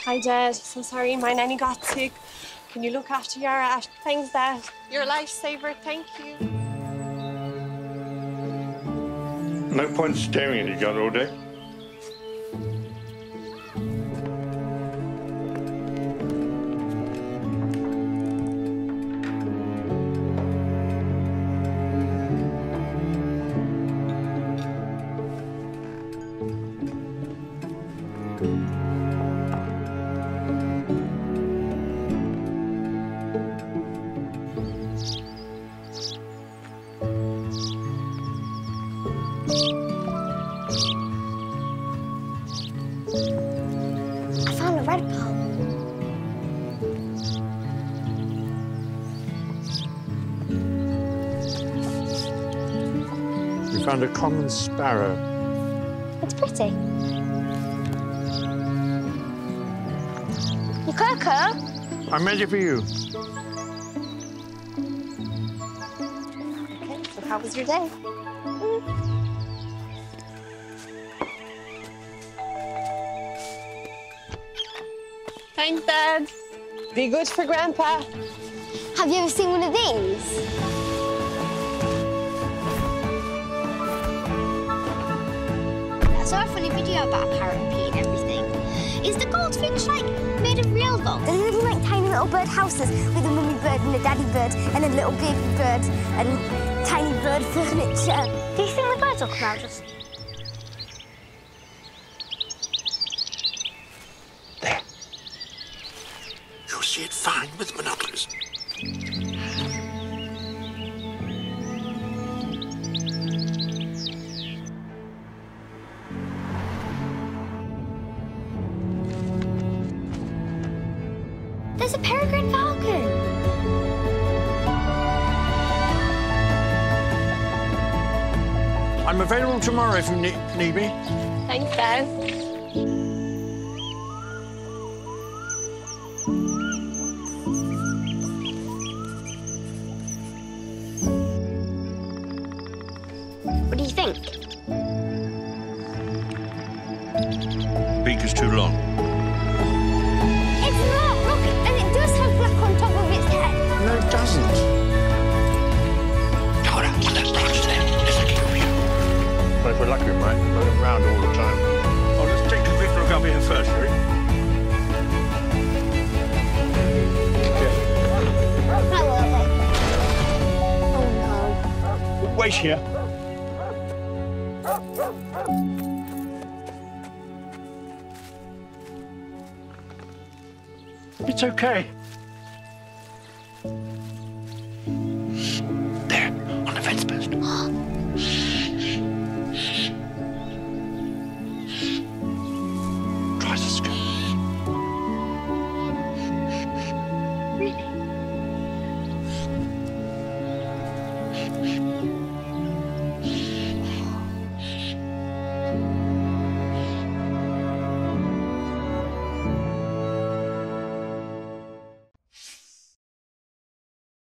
Hi, Dad. So sorry, my nanny got sick. Can you look after Yara? Thanks, Dad. You're a lifesaver. Thank you. No point staring at each other all day. I found a red pearl. You found a common sparrow. It's pretty. You Coco? I made it for you. Okay, so how was your day? Thanks, Dad. Be good for Grandpa. Have you ever seen one of these? I saw a funny video about a parrot pea and everything. Is the goldfinch, like, made of real gold? They're living like tiny little bird houses with a mummy bird and a daddy bird and a little baby bird and tiny bird furniture. Do you think the birds will come out just... There. You'll see it fine with binoculars. There's a peregrine falcon. I'm available tomorrow if you need me. Thanks, Dad. What do you think? Beak is too long. It's not, look, and it does have black on top of its head. No, it doesn't. Hold up on that branch there. There's a cube. Well, if we're lucky, we might run around all the time. Oh, let's take a quick look up here first, shall we? That will be. Oh, no. Wait here. It's okay.